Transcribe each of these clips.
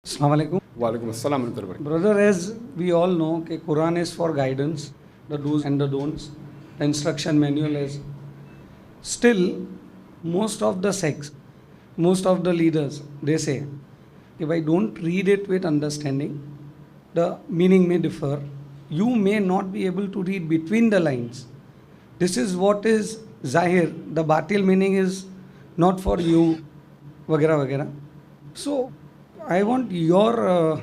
Assalamu alaikum. Walaikum assalam warahmatullahi wabarakatuh. Brother, as we all know, that Quran is for guidance, the do's and the don'ts, the instruction manual is. Still, most of the sects, most of the leaders, they say, if I don't read it with understanding, the meaning may differ. You may not be able to read between the lines. This is what is Zahir. The Batil meaning is not for you, vagera vagera. So, I want your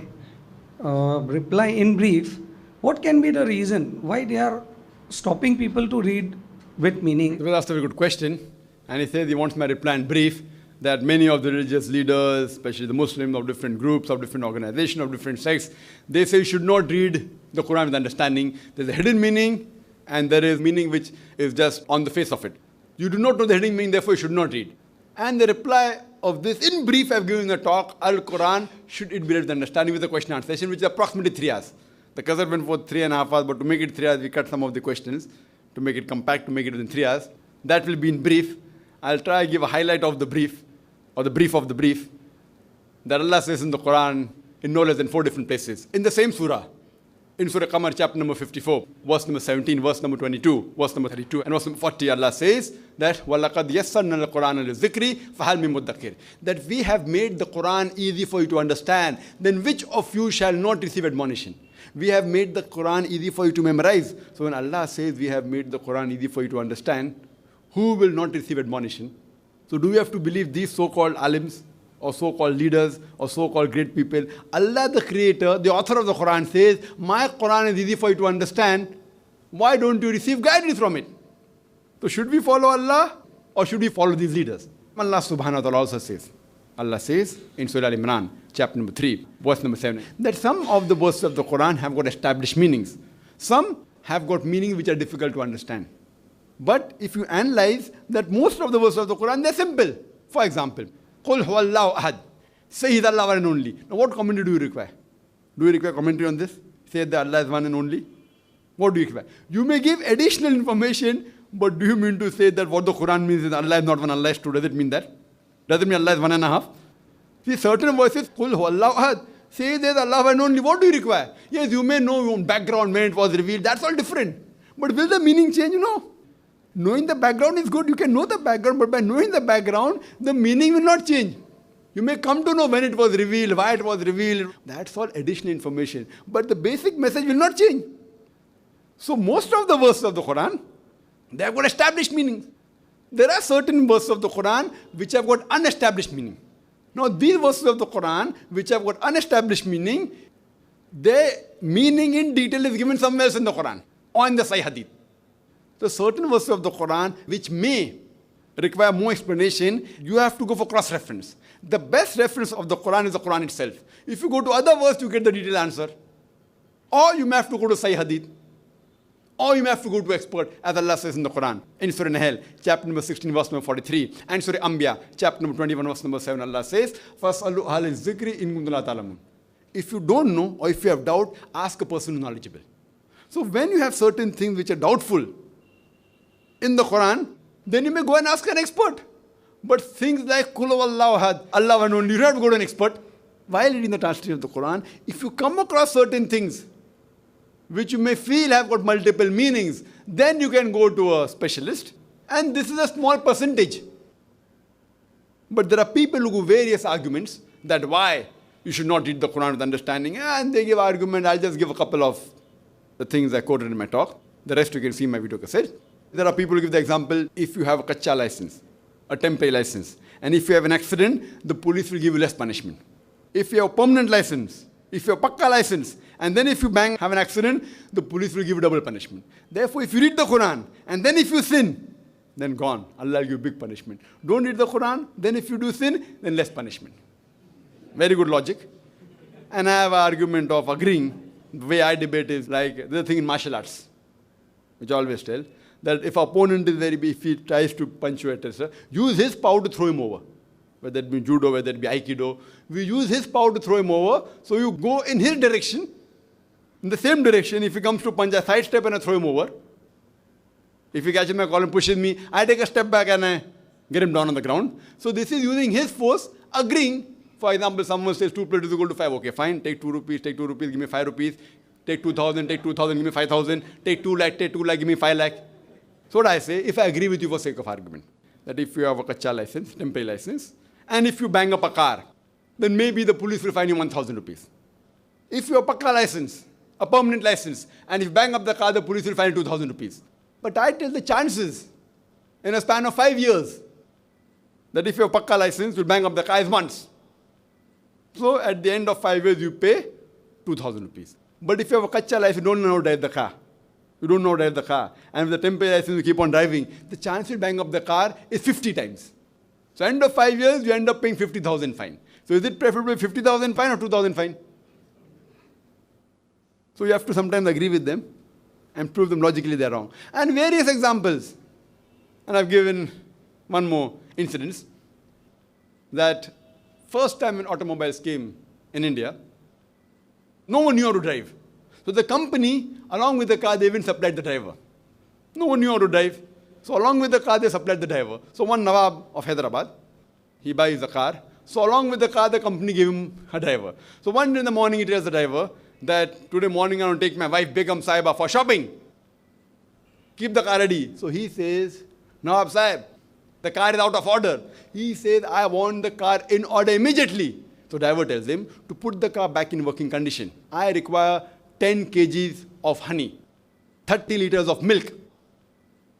reply in brief. What can be the reason why they are stopping people to read with meaning? He was asked a very good question, and he says he wants my reply in brief that many of the religious leaders, especially the Muslims of different groups, of different organizations, of different sects, they say you should not read the Quran with understanding. There's a hidden meaning, and there is meaning which is just on the face of it. You do not know the hidden meaning, therefore you should not read. And the reply of this, in brief, I've given a talk, Al-Quran, should it be read with understanding, with a question and answer session, which is approximately 3 hours. The Covert went for 3.5 hours, but to make it 3 hours, we cut some of the questions, to make it compact, to make it within 3 hours. That will be in brief. I'll try to give a highlight of the brief, or the brief of the brief, that Allah says in the Quran, in no less than 4 different places. In the same surah, in Surah Qamar, chapter number 54, verse number 17, verse number 22, verse number 32, and verse number 40, Allah says that وَلَقَدْ يَسَّرْنَا الْقُرْآنَ لِلذِّكْرِ فَهَلْ مِن مُدَّكِّرٍ. That we have made the Quran easy for you to understand, then which of you shall not receive admonition? We have made the Quran easy for you to memorize. So when Allah says we have made the Quran easy for you to understand, who will not receive admonition? So do we have to believe these so-called alims, or so-called leaders, or so-called great people? Allah the creator, the author of the Quran says, my Quran is easy for you to understand. Why don't you receive guidance from it? So should we follow Allah, or should we follow these leaders? Allah subhanahu wa ta'ala also says, Allah says in Surah Al-Imran, chapter number 3, verse number 7, that some of the verses of the Quran have got established meanings. Some have got meanings which are difficult to understand. But if you analyze that most of the verses of the Quran, they're simple. For example, Qul huwallahu ahad. Say He's Allah one and only. Now what commentary do you require? Do you require commentary on this? Say that Allah is one and only. What do you require? You may give additional information, but do you mean to say that what the Quran means is Allah is not one, Allah is two? Does it mean that? Does it mean Allah is 1.5? See, certain verses, Qul huwallahu ahad. Say there's Allah one and only. What do you require? Yes, you may know your own background when it was revealed. That's all different. But will the meaning change? Knowing the background is good. You can know the background, but by knowing the background, the meaning will not change. You may come to know when it was revealed, why it was revealed. That's all additional information. But the basic message will not change. So most of the verses of the Quran, they have got established meanings. There are certain verses of the Quran which have got unestablished meaning. Now these verses of the Quran which have got unestablished meaning, their meaning in detail is given somewhere else in the Quran or in the Sahih Hadith. So certain verses of the Quran which may require more explanation, you have to go for cross-reference. The best reference of the Quran is the Quran itself. If you go to other verses, you get the detailed answer. Or you may have to go to Sahih Hadith. Or you may have to go to expert, as Allah says in the Quran. In Surah Nahl, chapter number 16, verse number 43. And Surah Anbiya, chapter number 21, verse number 7, Allah says, فَاسْأَلُوا أَهْلَ الذِّكْرِ إِن كُنتُمْ لَا تَعْلَمُونَ. If you don't know, or if you have doubt, ask a person who is knowledgeable. So when you have certain things which are doubtful in the Quran, then you may go and ask an expert. But things like Qul huwallahu ahad, Allah one only, you don't have to go to an expert. While reading the translation of the Quran, if you come across certain things which you may feel have got multiple meanings, then you can go to a specialist. And this is a small percentage. But there are people who give various arguments that why you should not read the Quran with understanding. And they give argument. I'll just give a couple of the things I quoted in my talk. The rest you can see in my video cassette. There are people who give the example, if you have a kacha license, a temporary license, and if you have an accident, the police will give you less punishment. If you have a permanent license, if you have a pakka license, and then if you have an accident, the police will give you double punishment. Therefore, if you read the Quran, and then if you sin, then gone. Allah will give you big punishment. Don't read the Quran, then if you do sin, then less punishment. Very good logic. And I have an argument of agreeing. The way I debate is like, there's a thing in martial arts, which I always tell, that if opponent is very big, if he tries to punch you, etc., use his power to throw him over. Whether it be judo, whether it be aikido, we use his power to throw him over. So you go in his direction, in the same direction. If he comes to punch, I sidestep and I throw him over. If he catches my collar and pushes me, I take a step back and I get him down on the ground. So this is using his force, agreeing For example, someone says 2 plus 2 is equal to 5. Okay, fine. Take 2 rupees, take 2 rupees, give me 5 rupees. Take 2,000, take 2,000, give me 5,000. Take 2 lakh, take 2 lakh, give me 5 lakh. So what I say, if I agree with you for sake of argument, that if you have a kacha license, temporary license, and if you bang up a car, then maybe the police will fine you 1,000 rupees. If you have a pakka license, a permanent license, and if you bang up the car, the police will fine you 2,000 rupees. But I tell the chances in a span of 5 years that if you have a pakka license, you'll bang up the car is once. So at the end of 5 years, you pay 2,000 rupees. But if you have a kacha license, you don't know how to drive the car. You don't know how to drive the car. And with the temporary license, you keep on driving, the chance you bang up the car is 50 times. So end of 5 years, you end up paying 50,000 fine. So is it preferable 50,000 fine or 2,000 fine? So you have to sometimes agree with them and prove them logically they're wrong. And various examples. And I've given one more incident. That first time when automobiles came in India, no one knew how to drive. So the company, along with the car, they even supplied the driver. No one knew how to drive. So along with the car, they supplied the driver. So one Nawab of Hyderabad, he buys a car. So along with the car, the company gave him a driver. So one day in the morning, he tells the driver that today morning I want to take my wife Begum Sahiba for shopping. Keep the car ready. So he says, Nawab Sahib, the car is out of order. He says, I want the car in order immediately. So driver tells him to put the car back in working condition. I require 10 kgs of honey, 30 liters of milk,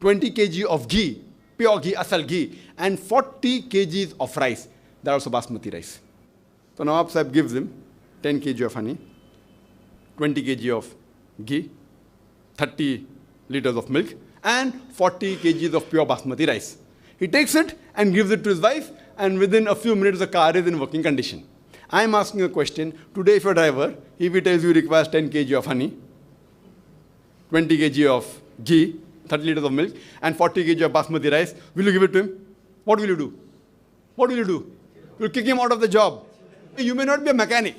20 kg of ghee, pure ghee, asal ghee, and 40 kgs of rice. That also basmati rice. So Nawab Sahib gives him 10 kg of honey, 20 kg of ghee, 30 liters of milk, and 40 kgs of pure basmati rice. He takes it and gives it to his wife, and within a few minutes the car is in working condition. I am asking a question. Today if your driver, if he tells you he requires 10 kg of honey, 20 kg of ghee, 30 liters of milk, and 40 kg of basmati rice, will you give it to him? What will you do? What will you do? You'll kick him out of the job. You may not be a mechanic.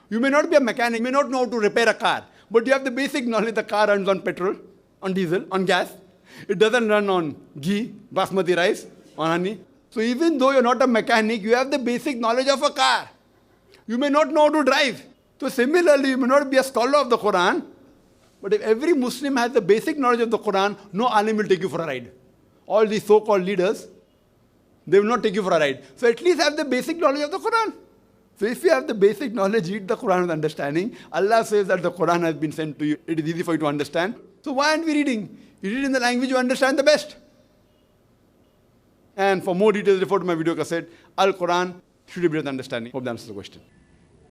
You may not be a mechanic. You may not know how to repair a car. But you have the basic knowledge the car runs on petrol, on diesel, on gas. It doesn't run on ghee, basmati rice, on honey. So even though you're not a mechanic, you have the basic knowledge of a car. You may not know how to drive. So similarly, you may not be a scholar of the Quran, but if every Muslim has the basic knowledge of the Quran, no alim will take you for a ride. All these so-called leaders, they will not take you for a ride. So at least have the basic knowledge of the Quran. So if you have the basic knowledge, read the Quran with understanding. Allah says that the Quran has been sent to you. It is easy for you to understand. So why aren't we reading? You read in the language you understand the best. And for more details, refer to my video cassette, Al-Quran should be with understanding. Hope that answers the question.